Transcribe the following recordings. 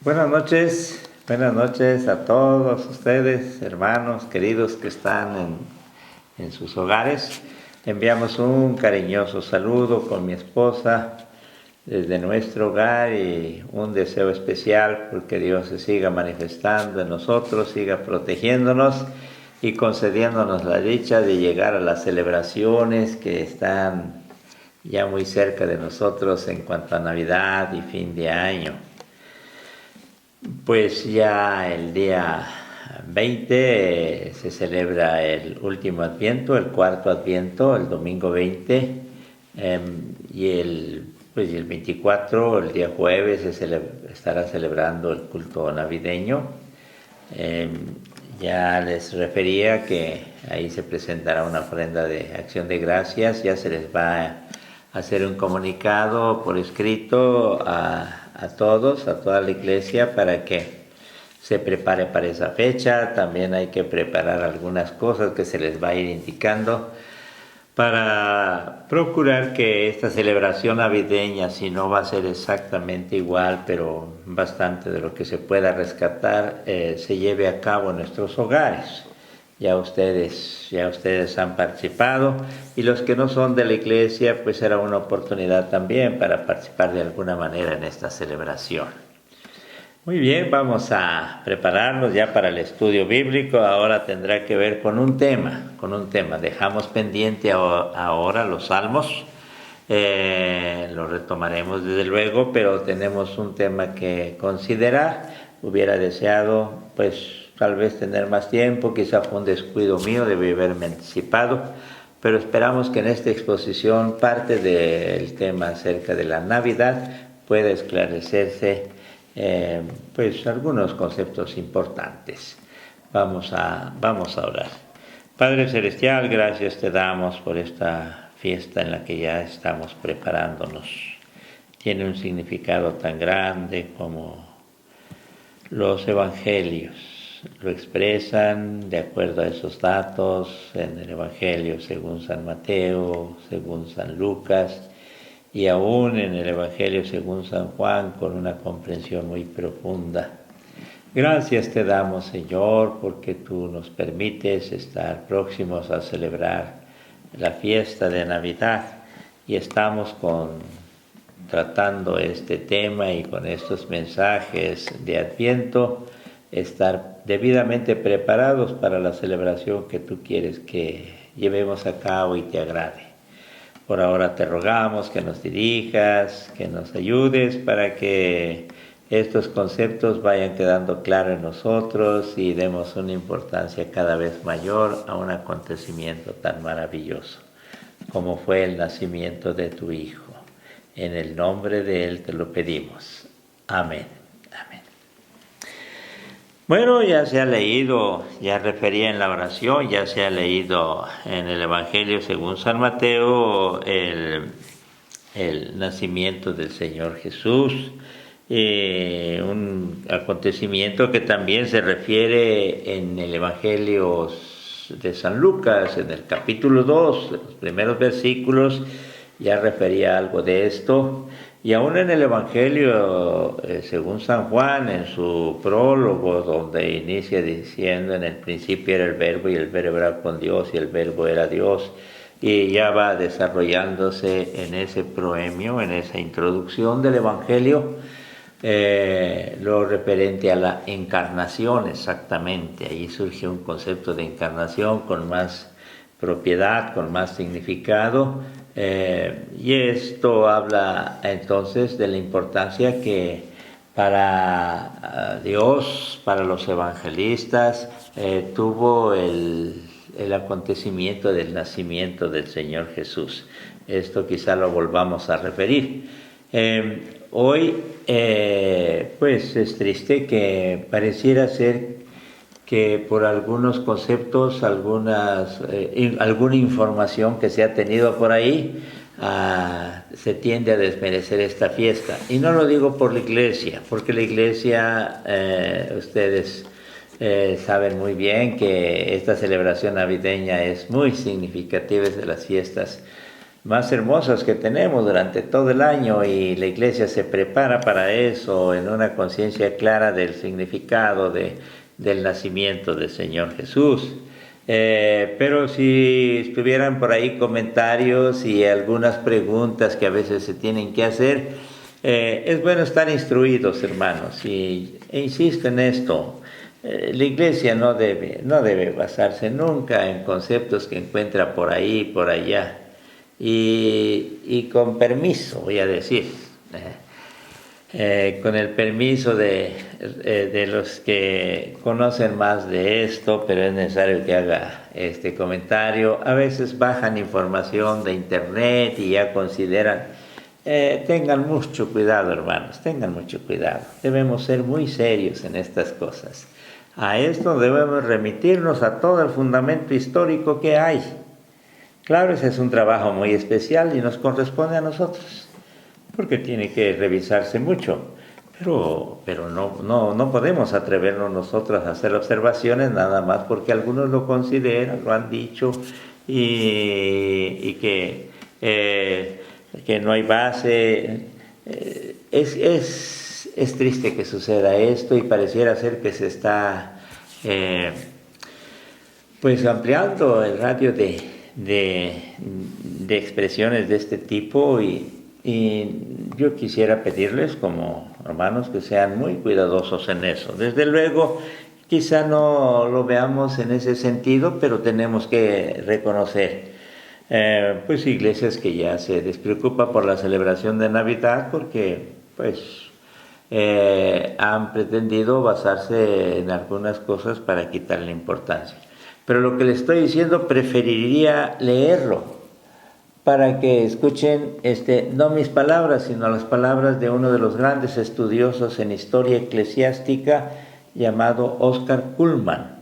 Buenas noches a todos ustedes, hermanos queridos que están en sus hogares. Enviamos un cariñoso saludo con mi esposa desde nuestro hogar y un deseo especial porque Dios se siga manifestando en nosotros, siga protegiéndonos y concediéndonos la dicha de llegar a las celebraciones que están ya muy cerca de nosotros en cuanto a Navidad y fin de año. Pues ya el día 20 se celebra el último Adviento, el cuarto Adviento, el domingo 20, y el 24, el día jueves, estará celebrando el culto navideño. Ya les refería que ahí se presentará una ofrenda de acción de gracias, ya se les va a hacer un comunicado por escrito a todos, a toda la iglesia, para que se prepare para esa fecha. También hay que preparar algunas cosas que se les va a ir indicando para procurar que esta celebración navideña, si no va a ser exactamente igual, pero bastante de lo que se pueda rescatar, se lleve a cabo en nuestros hogares. Ya ustedes han participado, y los que no son de la iglesia, pues será una oportunidad también para participar de alguna manera en esta celebración. Muy bien, vamos a prepararnos ya para el estudio bíblico. Ahora tendrá que ver con un tema. Dejamos pendiente ahora los salmos, lo retomaremos desde luego, pero tenemos un tema que considerar. Hubiera deseado, pues, tal vez tener más tiempo, quizá fue un descuido mío, debí haberme anticipado, pero esperamos que en esta exposición parte del tema acerca de la Navidad pueda esclarecerse pues algunos conceptos importantes. Vamos a orar. Padre Celestial, gracias te damos por esta fiesta en la que ya estamos preparándonos. Tiene un significado tan grande como los evangelios lo expresan de acuerdo a esos datos en el Evangelio según San Mateo, según San Lucas, y aún en el Evangelio según San Juan, con una comprensión muy profunda. Gracias te damos, Señor, porque tú nos permites estar próximos a celebrar la fiesta de Navidad, y estamos tratando este tema, y con estos mensajes de Adviento estar debidamente preparados para la celebración que tú quieres que llevemos a cabo y te agrade. Por ahora te rogamos que nos dirijas, que nos ayudes para que estos conceptos vayan quedando claros en nosotros y demos una importancia cada vez mayor a un acontecimiento tan maravilloso como fue el nacimiento de tu Hijo. En el nombre de Él te lo pedimos. Amén. Amén. Bueno, ya se ha leído, ya refería en la oración, ya se ha leído en el Evangelio según San Mateo el nacimiento del Señor Jesús, un acontecimiento que también se refiere en el Evangelio de San Lucas, en el capítulo 2, los primeros versículos, ya refería algo de esto. Y aún en el Evangelio, según San Juan, en su prólogo, donde inicia diciendo: en el principio era el Verbo, y el Verbo era con Dios, y el Verbo era Dios, y ya va desarrollándose en ese proemio, en esa introducción del Evangelio, lo referente a la encarnación, exactamente. Ahí surge un concepto de encarnación con más propiedad, con más significado. Y esto habla entonces de la importancia que para Dios, para los evangelistas, tuvo el acontecimiento del nacimiento del Señor Jesús. Esto quizá lo volvamos a referir. Hoy, pues es triste que pareciera ser que por algunos conceptos, alguna información que se ha tenido por ahí, se tiende a desmerecer esta fiesta. Y no lo digo por la iglesia, porque la iglesia, ustedes saben muy bien que esta celebración navideña es muy significativa, es de las fiestas más hermosas que tenemos durante todo el año, y la iglesia se prepara para eso en una conciencia clara del significado del nacimiento del Señor Jesús. Pero si estuvieran por ahí comentarios y algunas preguntas que a veces se tienen que hacer, es bueno estar instruidos, hermanos, e insisto en esto. La iglesia no debe basarse nunca en conceptos que encuentra por ahí, por allá. Y con permiso, voy a decir, con el permiso de los que conocen más de esto, pero es necesario que haga este comentario. A veces bajan información de internet y ya consideran, tengan mucho cuidado, hermanos, tengan mucho cuidado. Debemos ser muy serios en estas cosas. A esto debemos remitirnos a todo el fundamento histórico que hay. Claro, ese es un trabajo muy especial y nos corresponde a nosotros, porque tiene que revisarse mucho, pero no podemos atrevernos nosotros a hacer observaciones nada más porque algunos lo consideran, lo han dicho, y que no hay base. Es triste que suceda esto, y pareciera ser que se está pues ampliando el radio de expresiones de este tipo, y yo quisiera pedirles como hermanos que sean muy cuidadosos en eso. Desde luego, quizá no lo veamos en ese sentido, pero tenemos que reconocer pues iglesias que ya se despreocupan por la celebración de Navidad, porque pues han pretendido basarse en algunas cosas para quitarle importancia. Pero lo que les estoy diciendo, preferiría leerlo para que escuchen no mis palabras, sino las palabras de uno de los grandes estudiosos en historia eclesiástica llamado Oscar Cullmann.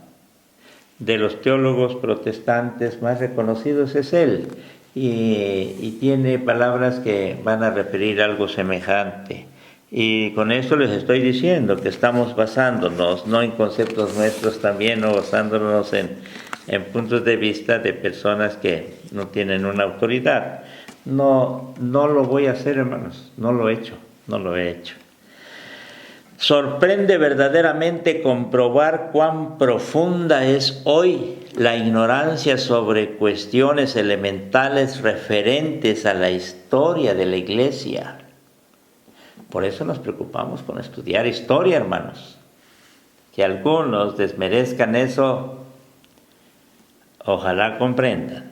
De los teólogos protestantes más reconocidos es él, y tiene palabras que van a referir algo semejante. Y con esto les estoy diciendo que estamos basándonos no en conceptos nuestros también, o basándonos en puntos de vista de personas que no tienen una autoridad. No lo voy a hacer, hermanos, no lo he hecho. Sorprende verdaderamente comprobar cuán profunda es hoy la ignorancia sobre cuestiones elementales referentes a la historia de la Iglesia. Por eso nos preocupamos con estudiar historia, hermanos. Que algunos desmerezcan eso, ojalá comprendan.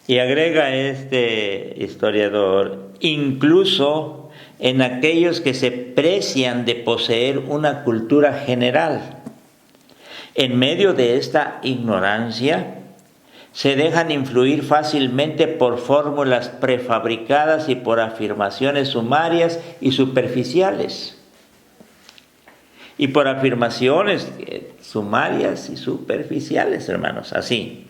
Y agrega este historiador, incluso en aquellos que se precian de poseer una cultura general, en medio de esta ignorancia, se dejan influir fácilmente por fórmulas prefabricadas y por afirmaciones sumarias y superficiales. Y por afirmaciones sumarias y superficiales, hermanos, así.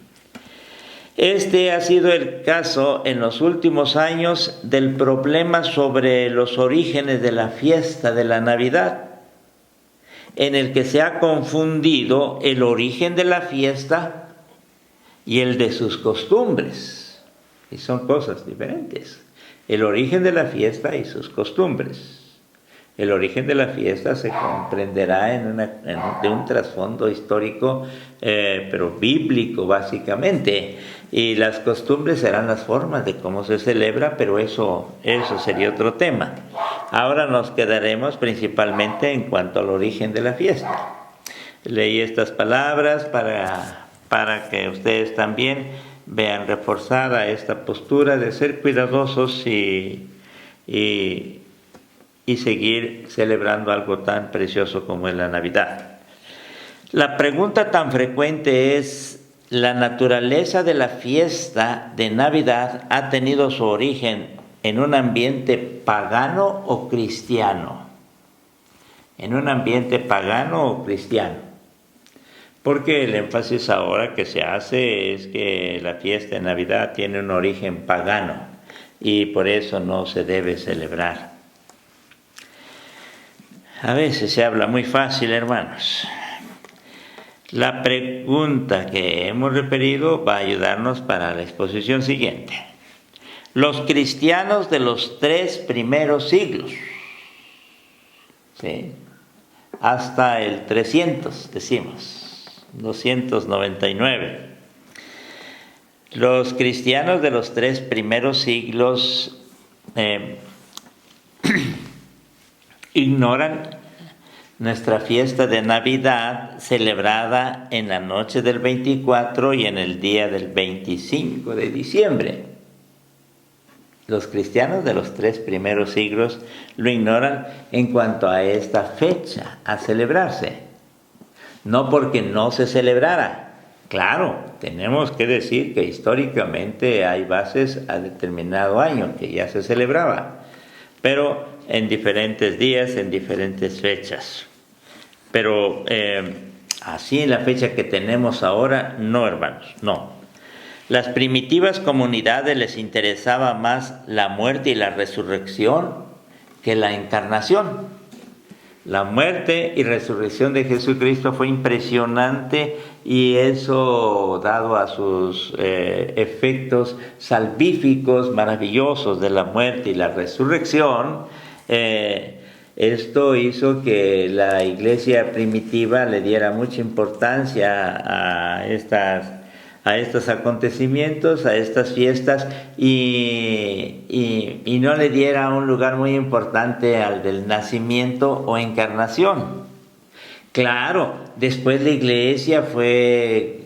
Este ha sido el caso en los últimos años del problema sobre los orígenes de la fiesta de la Navidad, en el que se ha confundido el origen de la fiesta y el de sus costumbres, y son cosas diferentes. El origen de la fiesta y sus costumbres. El origen de la fiesta se comprenderá de un trasfondo histórico, pero bíblico básicamente, y las costumbres serán las formas de cómo se celebra, pero eso sería otro tema. Ahora nos quedaremos principalmente en cuanto al origen de la fiesta. Leí estas palabras para que ustedes también vean reforzada esta postura de ser cuidadosos y seguir celebrando algo tan precioso como es la Navidad. La pregunta tan frecuente es: ¿la naturaleza de la fiesta de Navidad ha tenido su origen en un ambiente pagano o cristiano? ¿En un ambiente pagano o cristiano? Porque el énfasis ahora que se hace es que la fiesta de Navidad tiene un origen pagano y por eso no se debe celebrar. A veces se habla muy fácil, hermanos. La pregunta que hemos referido va a ayudarnos para la exposición siguiente. Los cristianos de los 3 primeros siglos, ¿sí?, hasta el 300, decimos, 299. Los cristianos de los 3 primeros siglos ignoran nuestra fiesta de Navidad, celebrada en la noche del 24 y en el día del 25 de diciembre. Los cristianos de los 3 primeros siglos lo ignoran en cuanto a esta fecha a celebrarse. No porque no se celebrara. Claro, tenemos que decir que históricamente hay bases a determinado año que ya se celebraba, pero en diferentes días, en diferentes fechas. Pero así en la fecha que tenemos ahora, no, hermanos, no. Las primitivas comunidades les interesaba más la muerte y la resurrección que la encarnación. La muerte y resurrección de Jesucristo fue impresionante, y eso, dado a sus efectos salvíficos maravillosos de la muerte y la resurrección, esto hizo que la iglesia primitiva le diera mucha importancia a estos acontecimientos, a estas fiestas, y no le diera un lugar muy importante al del nacimiento o encarnación. Claro, después la iglesia fue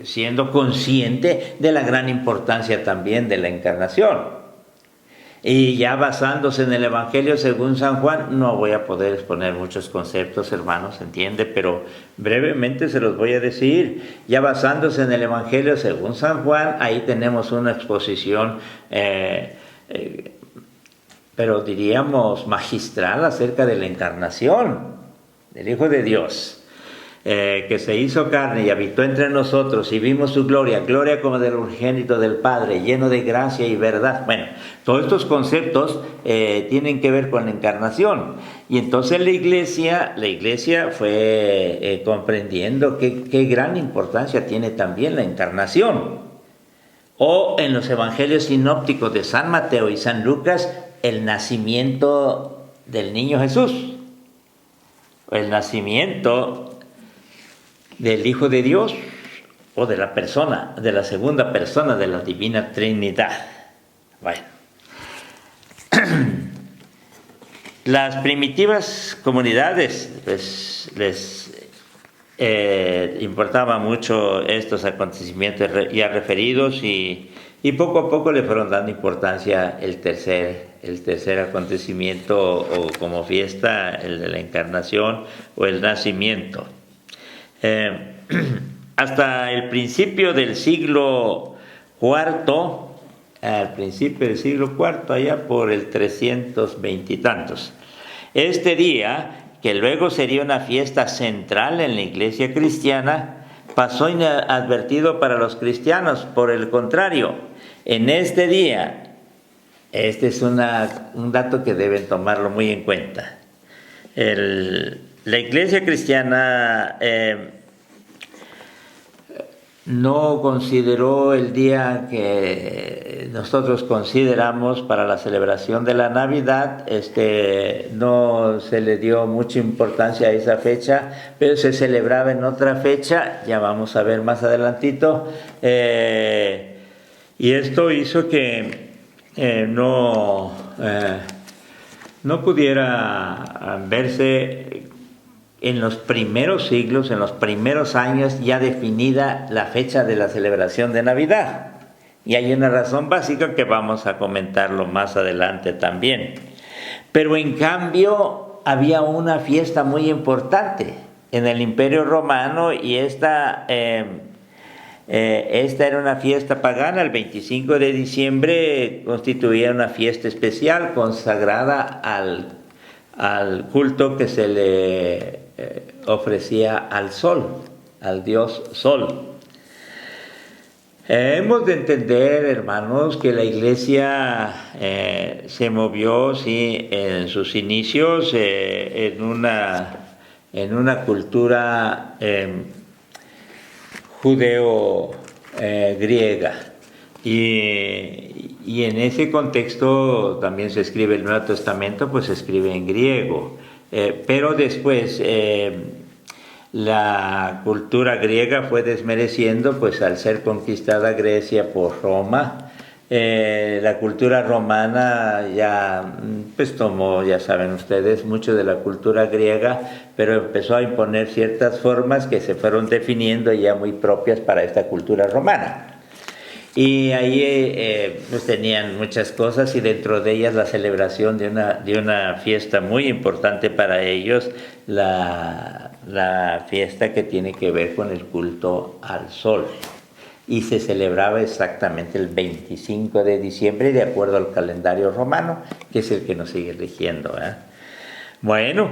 siendo consciente de la gran importancia también de la encarnación. Y ya basándose en el Evangelio según San Juan, no voy a poder exponer muchos conceptos, hermanos, ¿entiende? Pero brevemente se los voy a decir. Ya basándose en el Evangelio según San Juan, ahí tenemos una exposición, pero diríamos magistral, acerca de la encarnación del Hijo de Dios, que se hizo carne y habitó entre nosotros, y vimos su gloria, gloria como del unigénito del Padre, lleno de gracia y verdad. Bueno, todos estos conceptos tienen que ver con la encarnación. Y entonces la iglesia fue comprendiendo qué gran importancia tiene también la encarnación. O en los evangelios sinópticos de San Mateo y San Lucas, el nacimiento del niño Jesús, el nacimiento del Hijo de Dios, o de la segunda persona de la Divina Trinidad. Bueno, las primitivas comunidades les importaba mucho estos acontecimientos ya referidos, y poco a poco le fueron dando importancia el tercer acontecimiento, o como fiesta, el de la encarnación o el nacimiento. Hasta el principio del siglo IV, allá por el 320 y tantos, este día, que luego sería una fiesta central en la iglesia cristiana, pasó inadvertido para los cristianos. Por el contrario, en este día, este es un dato que deben tomarlo muy en cuenta, la iglesia cristiana no consideró el día que nosotros consideramos para la celebración de la Navidad. No se le dio mucha importancia a esa fecha, pero se celebraba en otra fecha, ya vamos a ver más adelantito, y esto hizo que no pudiera verse en los primeros siglos, en los primeros años, ya definida la fecha de la celebración de Navidad. Y hay una razón básica que vamos a comentarlo más adelante también. Pero en cambio había una fiesta muy importante en el Imperio Romano, y esta era una fiesta pagana. El 25 de diciembre constituía una fiesta especial consagrada al culto que se le ofrecía al sol, al dios sol. Hemos de entender, hermanos, que la iglesia se movió, sí, en sus inicios en una cultura judeo griega, y Y en ese contexto también se escribe el Nuevo Testamento, pues se escribe en griego. Pero después la cultura griega fue desmereciendo, pues al ser conquistada Grecia por Roma. La cultura romana ya pues tomó, ya saben ustedes, mucho de la cultura griega, pero empezó a imponer ciertas formas que se fueron definiendo ya muy propias para esta cultura romana. Y ahí pues tenían muchas cosas, y dentro de ellas la celebración de una fiesta muy importante para ellos, la fiesta que tiene que ver con el culto al sol. Y se celebraba exactamente el 25 de diciembre de acuerdo al calendario romano, que es el que nos sigue rigiendo, ¿eh? Bueno,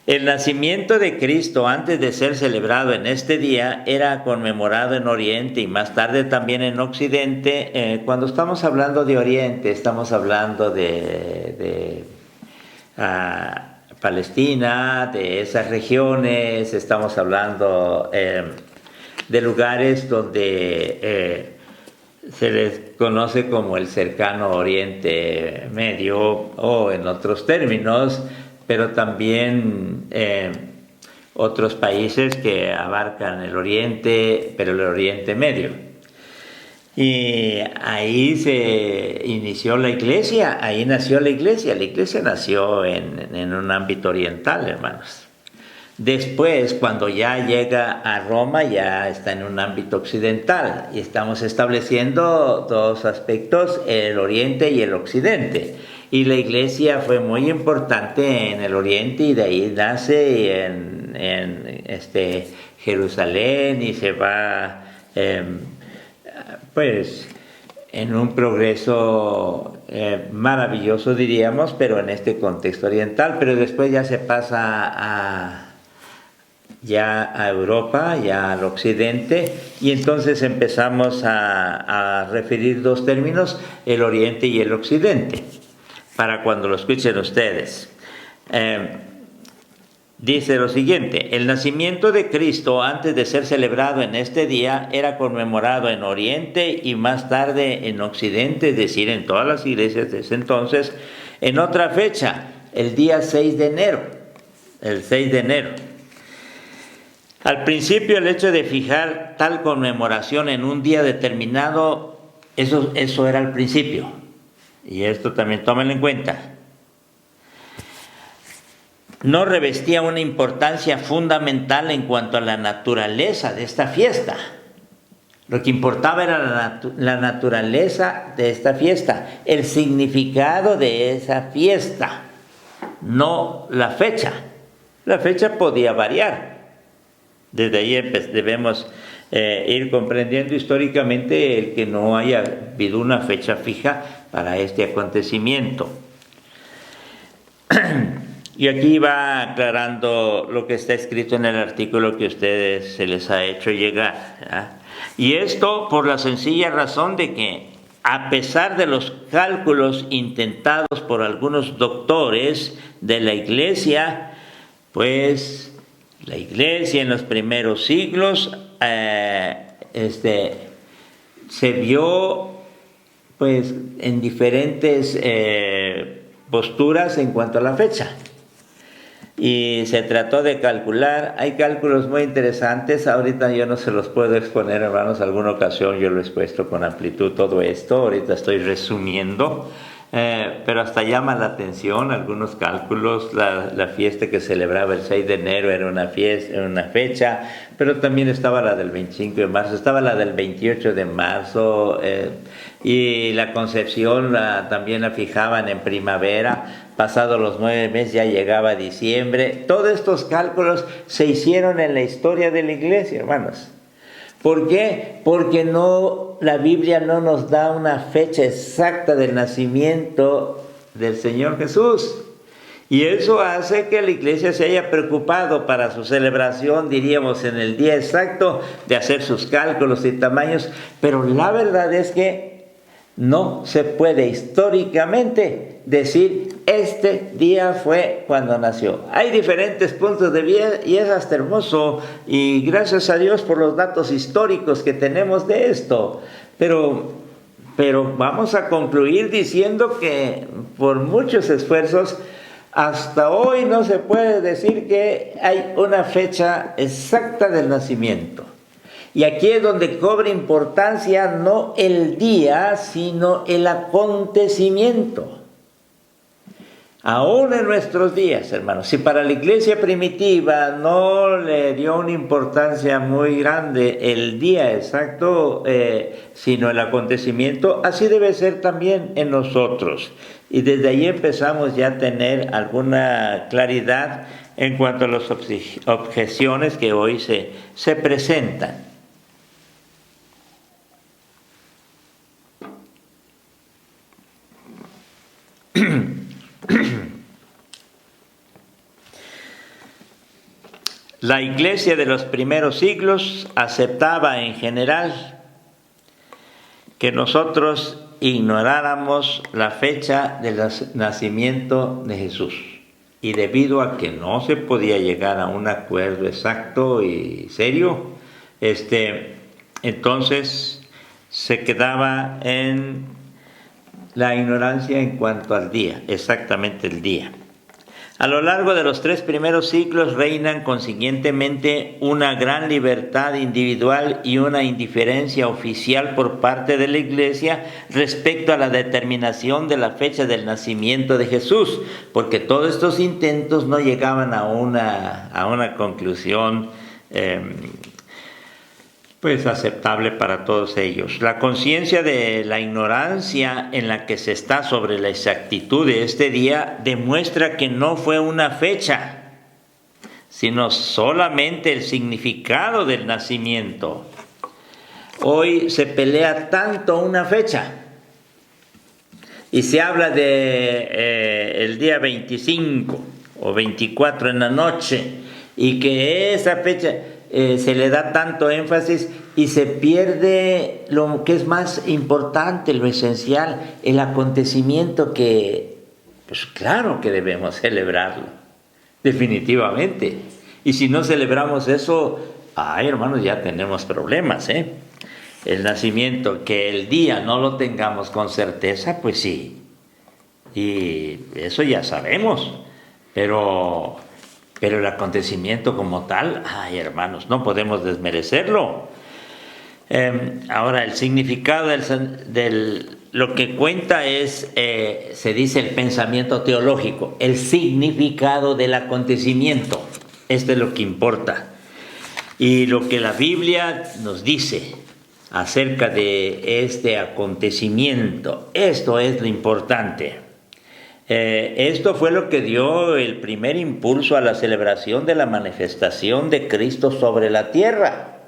el nacimiento de Cristo, antes de ser celebrado en este día, era conmemorado en Oriente y más tarde también en Occidente. Cuando estamos hablando de Oriente, estamos hablando de Palestina, de esas regiones, estamos hablando de lugares donde se les conoce como el cercano Oriente Medio, o en otros términos, pero también otros países que abarcan el Oriente, pero el Oriente Medio. Y ahí se inició la iglesia, ahí nació la iglesia nació en un ámbito oriental, hermanos. Después, cuando ya llega a Roma, ya está en un ámbito occidental, y estamos estableciendo dos aspectos, el oriente y el occidente. Y la iglesia fue muy importante en el oriente, y de ahí nace en Jerusalén, y se va pues en un progreso maravilloso, diríamos, pero en este contexto oriental. Pero después ya se pasa ya a Europa, ya al occidente, y entonces empezamos a referir dos términos, el oriente y el occidente, para cuando lo escuchen ustedes. Dice lo siguiente: el nacimiento de Cristo, antes de ser celebrado en este día, era conmemorado en Oriente y más tarde en Occidente, es decir, en todas las iglesias de ese entonces, en otra fecha, el día 6 de enero, el 6 de enero. Al principio, el hecho de fijar tal conmemoración en un día determinado, eso era al principio. Y esto también tómenlo en cuenta. No revestía una importancia fundamental en cuanto a la naturaleza de esta fiesta. Lo que importaba era la naturaleza de esta fiesta, el significado de esa fiesta, no la fecha. La fecha podía variar. Desde ahí debemos ir comprendiendo históricamente el que no haya habido una fecha fija para este acontecimiento. Y aquí va aclarando lo que está escrito en el artículo que a ustedes se les ha hecho llegar, ¿ya? Y esto por la sencilla razón de que, a pesar de los cálculos intentados por algunos doctores de la Iglesia, pues la Iglesia en los primeros siglos se vio pues en diferentes posturas en cuanto a la fecha, y se trató de calcular. Hay cálculos muy interesantes, ahorita yo no se los puedo exponer, hermanos, alguna ocasión yo lo he expuesto con amplitud todo esto, ahorita estoy resumiendo. Pero hasta llama la atención algunos cálculos. La fiesta que celebraba el 6 de enero era una fecha, pero también estaba la del 25 de marzo, estaba la del 28 de marzo, y la concepción también la fijaban en primavera. Pasados los 9 meses ya llegaba diciembre. Todos estos cálculos se hicieron en la historia de la iglesia, hermanos. ¿Por qué? Porque la Biblia no nos da una fecha exacta del nacimiento del Señor Jesús. Y eso hace que la iglesia se haya preocupado para su celebración, diríamos, en el día exacto, de hacer sus cálculos y tamaños. Pero la verdad es que no se puede históricamente decir este día fue cuando nació. Hay diferentes puntos de vista y es hasta hermoso, y gracias a Dios por los datos históricos que tenemos de esto. Pero pero vamos a concluir diciendo que por muchos esfuerzos, hasta hoy no se puede decir que hay una fecha exacta del nacimiento. Y aquí es donde cobra importancia no el día, sino el acontecimiento. Aún en nuestros días, hermanos, si para la iglesia primitiva no le dio una importancia muy grande el día exacto, sino el acontecimiento, así debe ser también en nosotros. Y desde ahí empezamos ya a tener alguna claridad en cuanto a las objeciones que hoy se presentan. La iglesia de los primeros siglos aceptaba en general que nosotros ignoráramos la fecha del nacimiento de Jesús. Y debido a que no se podía llegar a un acuerdo exacto y serio, entonces se quedaba en la ignorancia en cuanto al día, exactamente el día. A lo largo de los 3 primeros siglos reinan consiguientemente una gran libertad individual y una indiferencia oficial por parte de la Iglesia respecto a la determinación de la fecha del nacimiento de Jesús, porque todos estos intentos no llegaban a una conclusión pues aceptable para todos ellos. La conciencia de la ignorancia en la que se está sobre la exactitud de este día demuestra que no fue una fecha, sino solamente el significado del nacimiento. Hoy se pelea tanto una fecha y se habla de el día 25 o 24 en la noche y que esa fecha se le da tanto énfasis y se pierde lo que es más importante, lo esencial, el acontecimiento que, pues claro que debemos celebrarlo, definitivamente. Y si no celebramos eso, ay hermanos, ya tenemos problemas, El nacimiento, que el día no lo tengamos con certeza, pues sí, y eso ya sabemos, pero el acontecimiento como tal, ay hermanos, no podemos desmerecerlo. Ahora, el significado lo que cuenta es, se dice el pensamiento teológico, el significado del acontecimiento. Esto es lo que importa. Y lo que la Biblia nos dice acerca de este acontecimiento, esto es lo importante. Esto fue lo que dio el primer impulso a la celebración de la manifestación de Cristo sobre la tierra.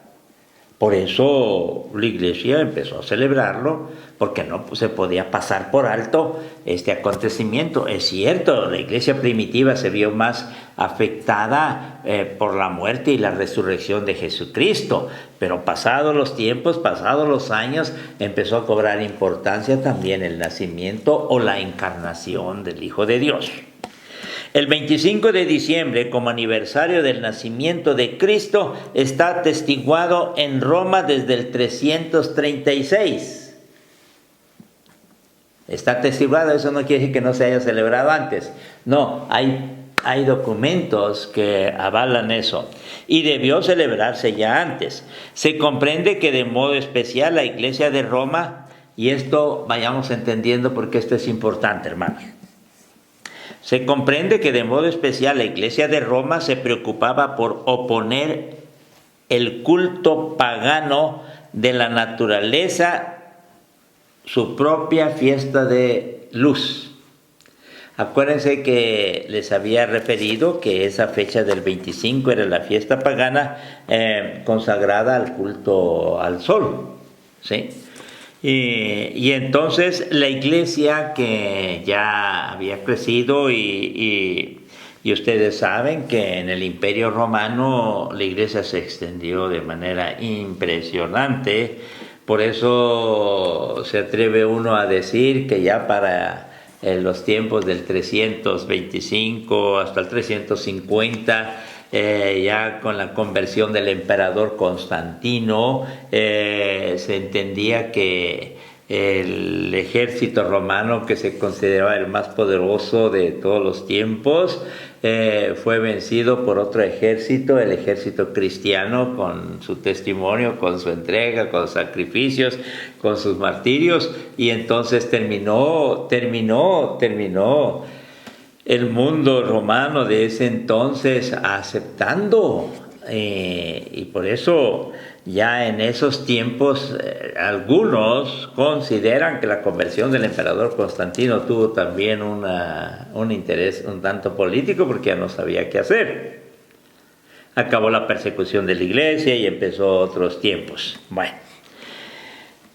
Por eso la iglesia empezó a celebrarlo, porque no se podía pasar por alto este acontecimiento. Es cierto, la iglesia primitiva se vio más afectada por la muerte y la resurrección de Jesucristo, pero pasados los tiempos, pasados los años, empezó a cobrar importancia también el nacimiento o la encarnación del Hijo de Dios. El 25 de diciembre, como aniversario del nacimiento de Cristo, está atestiguado en Roma desde el 336. Está atestiguado, eso no quiere decir que no se haya celebrado antes. No, hay documentos que avalan eso. Y debió celebrarse ya antes. Se comprende que de modo especial la Iglesia de Roma, y esto vayamos entendiendo porque esto es importante, hermanos. Se comprende que de modo especial la Iglesia de Roma se preocupaba por oponer el culto pagano de la naturaleza, su propia fiesta de luz. Acuérdense que les había referido que esa fecha del 25 era la fiesta pagana consagrada al culto al sol, ¿sí? Y entonces la iglesia, que ya había crecido y ustedes saben que en el Imperio Romano la iglesia se extendió de manera impresionante, por eso se atreve uno a decir que ya para los tiempos del 325 hasta el 350, ya con la conversión del emperador Constantino, se entendía que el ejército romano, que se consideraba el más poderoso de todos los tiempos, fue vencido por otro ejército, el ejército cristiano, con su testimonio, con su entrega, con sacrificios, con sus martirios, y entonces terminó el mundo romano de ese entonces aceptando, y por eso ya en esos tiempos algunos consideran que la conversión del emperador Constantino tuvo también un interés un tanto político, porque ya no sabía qué hacer. Acabó la persecución de la iglesia y empezó otros tiempos. Bueno,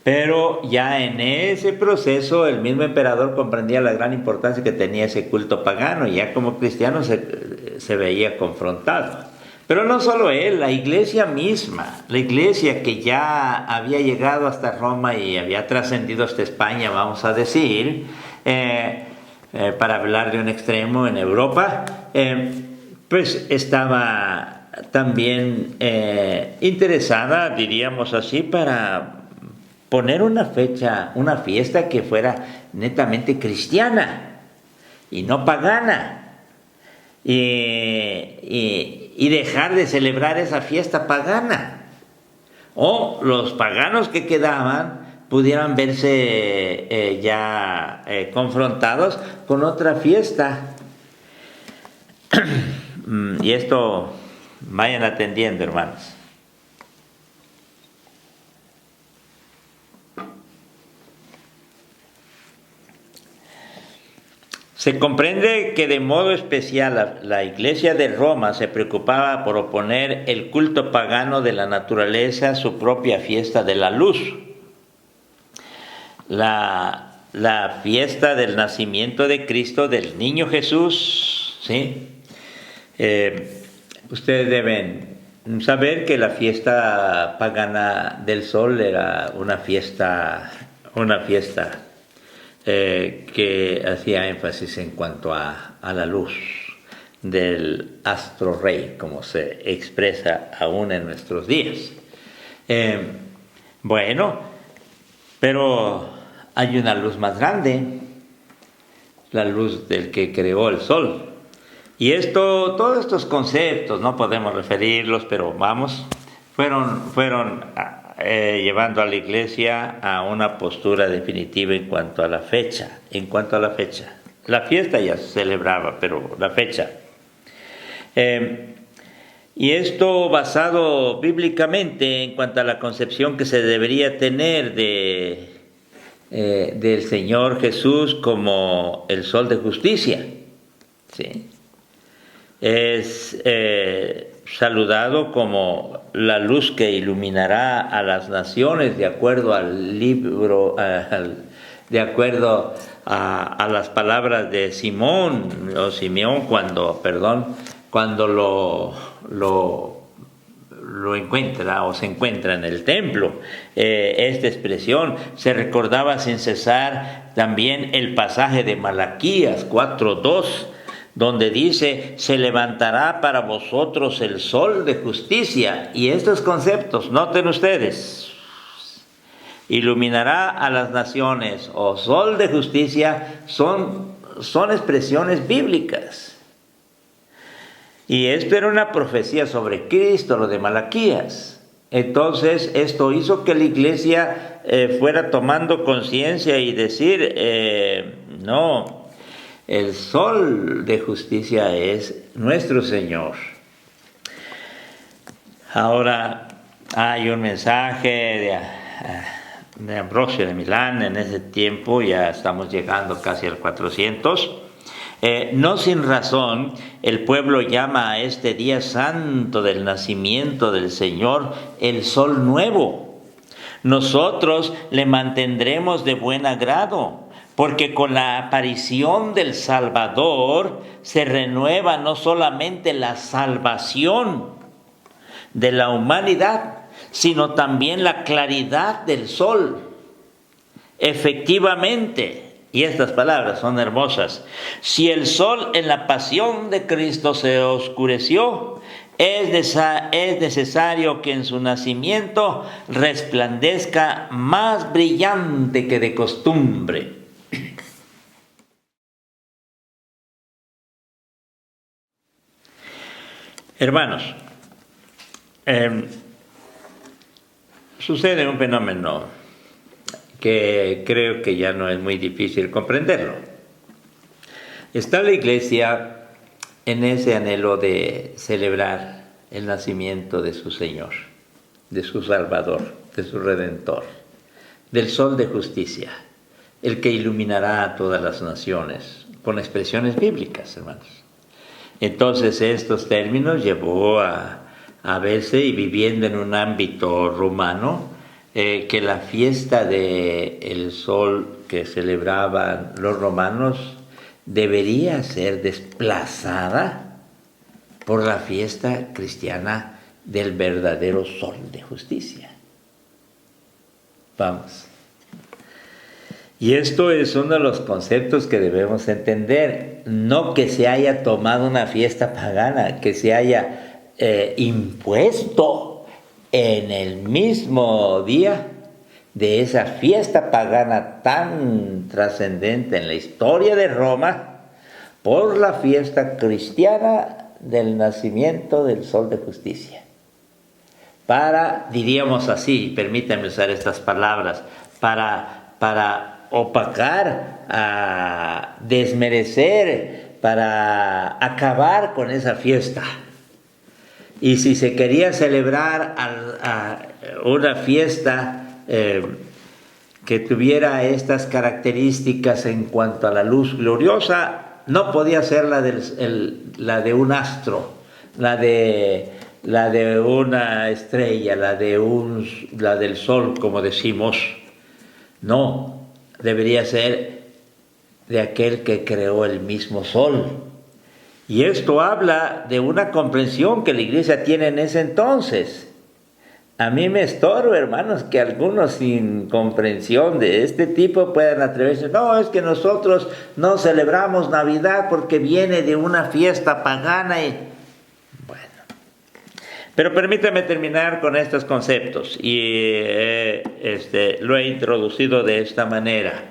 pero ya en ese proceso el mismo emperador comprendía la gran importancia que tenía ese culto pagano, y ya como cristiano se veía confrontado. Pero no solo él, la iglesia misma, la iglesia que ya había llegado hasta Roma y había trascendido hasta España, vamos a decir, para hablar de un extremo en Europa, pues estaba también interesada, diríamos así, para poner una fecha, una fiesta que fuera netamente cristiana y no pagana, y dejar de celebrar esa fiesta pagana, o los paganos que quedaban pudieran verse confrontados con otra fiesta. Y esto vayan atendiendo, hermanos. Se comprende que de modo especial la Iglesia de Roma se preocupaba por oponer el culto pagano de la naturaleza a su propia fiesta de la luz. La fiesta del nacimiento de Cristo, del niño Jesús, ¿sí? Ustedes deben saber que la fiesta pagana del sol era una fiesta que hacía énfasis en cuanto a la luz del astro rey, como se expresa aún en nuestros días. Bueno, pero hay una luz más grande, la luz del que creó el sol. Y todos estos conceptos, no podemos referirlos, pero fueron llevando a la iglesia a una postura definitiva en cuanto a la fecha. La fiesta ya se celebraba, pero la fecha. Y esto basado bíblicamente en cuanto a la concepción que se debería tener del Señor Jesús como el sol de justicia. ¿Sí? Es saludado como la luz que iluminará a las naciones, de acuerdo al libro, de acuerdo a las palabras de Simeón cuando lo encuentra o se encuentra en el templo. Esta expresión se recordaba sin cesar también el pasaje de Malaquías 4:2, donde dice: se levantará para vosotros el sol de justicia. Y estos conceptos, noten ustedes, iluminará a las naciones o sol de justicia, son expresiones bíblicas. Y esto era una profecía sobre Cristo, lo de Malaquías. Entonces esto hizo que la iglesia fuera tomando conciencia y decir, no, el sol de justicia es nuestro Señor. Ahora hay un mensaje de Ambrosio de Milán en ese tiempo, ya estamos llegando casi al 400. No sin razón, el pueblo llama a este día santo del nacimiento del Señor el sol nuevo. Nosotros le mantendremos de buen agrado, porque con la aparición del Salvador se renueva no solamente la salvación de la humanidad, sino también la claridad del sol. Efectivamente, y estas palabras son hermosas, si el sol en la pasión de Cristo se oscureció, es necesario que en su nacimiento resplandezca más brillante que de costumbre. Hermanos, sucede un fenómeno que creo que ya no es muy difícil comprenderlo. Está la Iglesia en ese anhelo de celebrar el nacimiento de su Señor, de su Salvador, de su Redentor, del Sol de Justicia, el que iluminará a todas las naciones, con expresiones bíblicas, hermanos. Entonces, estos términos llevó a verse, y viviendo en un ámbito romano, que la fiesta del sol que celebraban los romanos debería ser desplazada por la fiesta cristiana del verdadero sol de justicia. Vamos. Y esto es uno de los conceptos que debemos entender. No que se haya tomado una fiesta pagana, que se haya impuesto en el mismo día de esa fiesta pagana tan trascendente en la historia de Roma, por la fiesta cristiana del nacimiento del Sol de Justicia. Para, diríamos así, permítanme usar estas palabras, para opacar, a desmerecer, para acabar con esa fiesta. Y si se quería celebrar una fiesta que tuviera estas características en cuanto a la luz gloriosa, no podía ser la de un astro, la de una estrella, la del sol, como decimos. No, debería ser de aquel que creó el mismo sol. Y esto habla de una comprensión que la Iglesia tiene en ese entonces. A mí me estorba, hermanos, que algunos sin comprensión de este tipo puedan atreverse. No, es que nosotros no celebramos Navidad porque viene de una fiesta pagana. Bueno, pero permítame terminar con estos conceptos. Y lo he introducido de esta manera.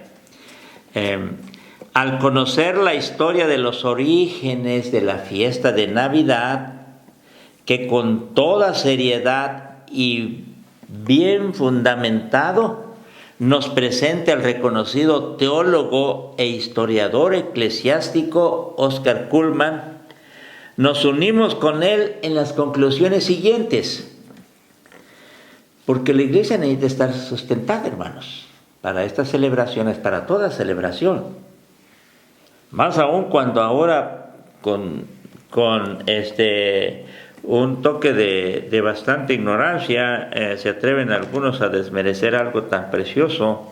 Al conocer la historia de los orígenes de la fiesta de Navidad, que con toda seriedad y bien fundamentado nos presenta el reconocido teólogo e historiador eclesiástico Oscar Cullmann, nos unimos con él en las conclusiones siguientes, porque la Iglesia necesita estar sustentada, hermanos, para estas celebraciones, para toda celebración. Más aún cuando ahora con un toque de bastante ignorancia se atreven algunos a desmerecer algo tan precioso.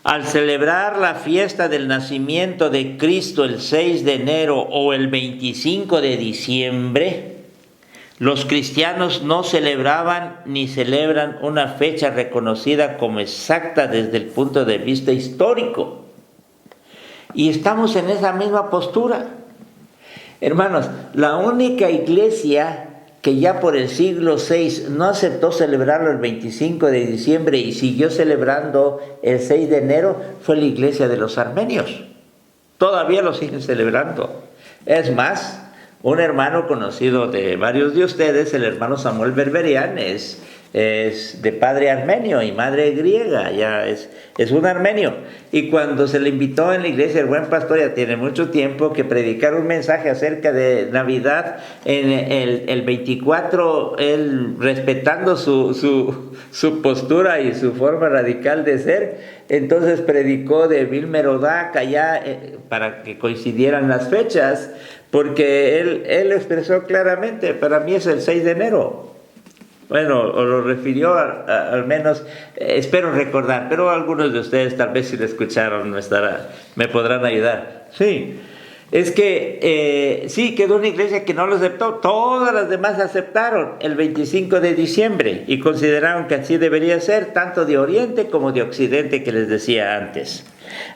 Al celebrar la fiesta del nacimiento de Cristo el 6 de enero o el 25 de diciembre, los cristianos no celebraban ni celebran una fecha reconocida como exacta desde el punto de vista histórico. Y estamos en esa misma postura. Hermanos, la única iglesia que ya por el siglo VI no aceptó celebrarlo el 25 de diciembre y siguió celebrando el 6 de enero fue la iglesia de los armenios. Todavía lo siguen celebrando. Es más, un hermano conocido de varios de ustedes, el hermano Samuel Berberian, es de padre armenio y madre griega, ya es un armenio. Y cuando se le invitó en la iglesia, el buen pastor ya tiene mucho tiempo que predicar un mensaje acerca de Navidad en el 24, él respetando su postura y su forma radical de ser, entonces predicó de Vilmerodac allá para que coincidieran las fechas, porque él expresó claramente, para mí es el 6 de enero. Bueno, o lo refirió al menos, espero recordar, pero algunos de ustedes tal vez si lo escucharon me podrán ayudar. Sí, es que sí, quedó una iglesia que no lo aceptó, todas las demás aceptaron el 25 de diciembre y consideraron que así debería ser, tanto de Oriente como de Occidente que les decía antes.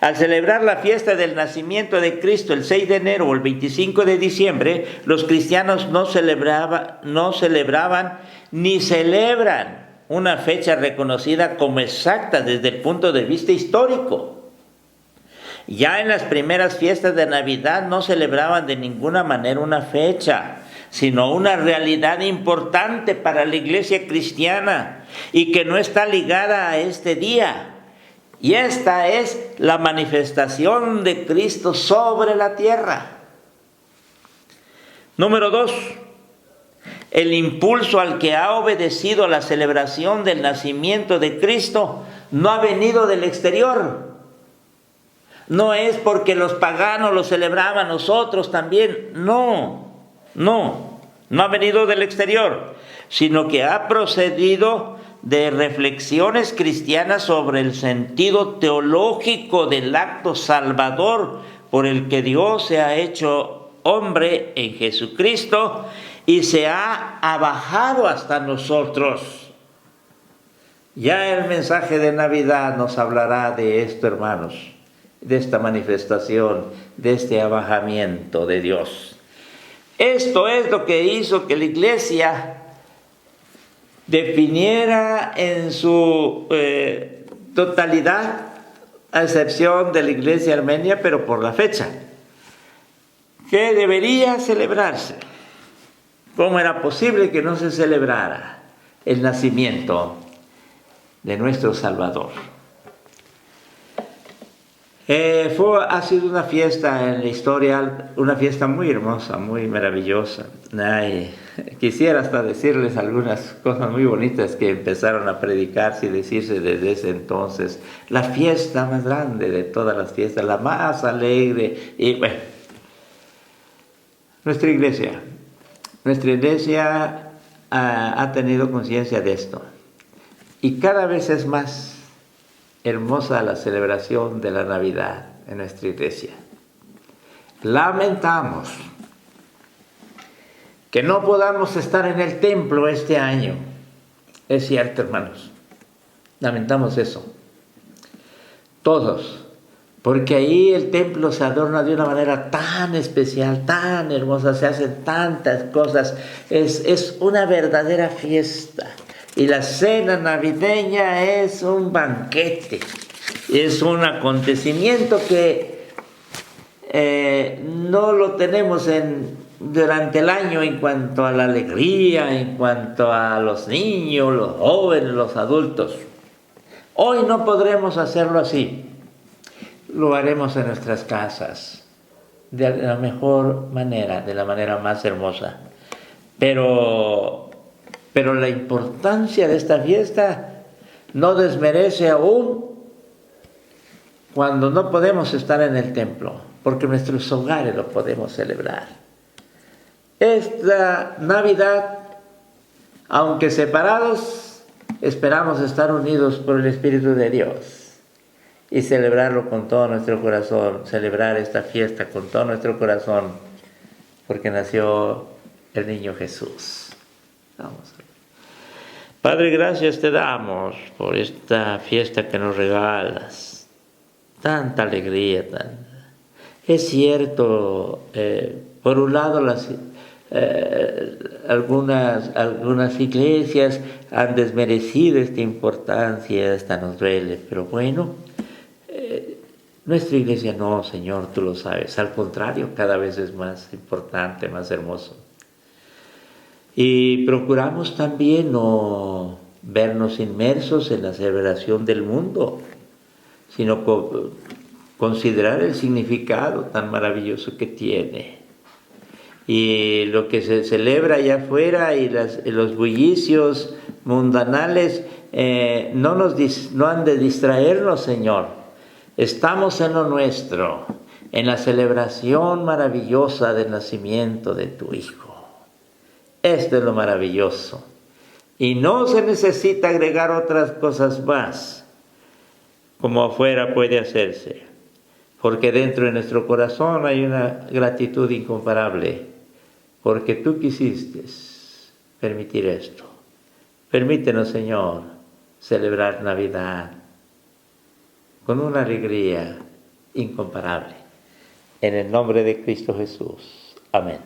Al celebrar la fiesta del nacimiento de Cristo el 6 de enero o el 25 de diciembre, los cristianos no celebraban ni celebran una fecha reconocida como exacta desde el punto de vista histórico. Ya en las primeras fiestas de Navidad no celebraban de ninguna manera una fecha, sino una realidad importante para la iglesia cristiana y que no está ligada a este día. Y esta es la manifestación de Cristo sobre la tierra. Número 2. El impulso al que ha obedecido la celebración del nacimiento de Cristo no ha venido del exterior. No es porque los paganos lo celebraban, nosotros también. No ha venido del exterior, sino que ha procedido de reflexiones cristianas sobre el sentido teológico del acto salvador por el que Dios se ha hecho hombre en Jesucristo y se ha abajado hasta nosotros. Ya el mensaje de Navidad nos hablará de esto, hermanos, de esta manifestación, de este abajamiento de Dios. Esto es lo que hizo que la iglesia definiera en su totalidad, a excepción de la iglesia armenia, pero por la fecha, que debería celebrarse. ¿Cómo era posible que no se celebrara el nacimiento de nuestro Salvador? Ha sido una fiesta en la historia, una fiesta muy hermosa, muy maravillosa. Quisiera hasta decirles algunas cosas muy bonitas que empezaron a predicarse y decirse desde ese entonces. La fiesta más grande de todas las fiestas, la más alegre. Y bueno, nuestra iglesia ha tenido conciencia de esto. Y cada vez es más hermosa la celebración de la Navidad en nuestra iglesia. Lamentamos que no podamos estar en el templo este año. Es cierto, hermanos. Lamentamos eso. Todos. Porque ahí el templo se adorna de una manera tan especial, tan hermosa, se hacen tantas cosas. Es una verdadera fiesta. Y la cena navideña es un banquete, es un acontecimiento que no lo tenemos durante el año en cuanto a la alegría, en cuanto a los niños, los jóvenes, los adultos. Hoy no podremos hacerlo así. Lo haremos en nuestras casas, de la mejor manera, de la manera más hermosa. Pero la importancia de esta fiesta no desmerece aún cuando no podemos estar en el templo, porque en nuestros hogares lo podemos celebrar. Esta Navidad, aunque separados, esperamos estar unidos por el Espíritu de Dios y celebrarlo con todo nuestro corazón, celebrar esta fiesta con todo nuestro corazón, porque nació el niño Jesús. Vamos a ver. Padre, gracias te damos por esta fiesta que nos regalas. Tanta alegría, Es cierto, por un lado algunas iglesias han desmerecido esta importancia, esta nos duele, pero bueno, nuestra iglesia no, Señor, tú lo sabes, al contrario, cada vez es más importante, más hermoso. Y procuramos también no vernos inmersos en la celebración del mundo, sino considerar el significado tan maravilloso que tiene. Y lo que se celebra allá afuera y los bullicios mundanales no han de distraernos, Señor. Estamos en lo nuestro, en la celebración maravillosa del nacimiento de tu Hijo. Esto es lo maravilloso. Y no se necesita agregar otras cosas más, como afuera puede hacerse, porque dentro de nuestro corazón hay una gratitud incomparable, porque tú quisiste permitir esto. Permítenos, Señor, celebrar Navidad con una alegría incomparable. En el nombre de Cristo Jesús. Amén.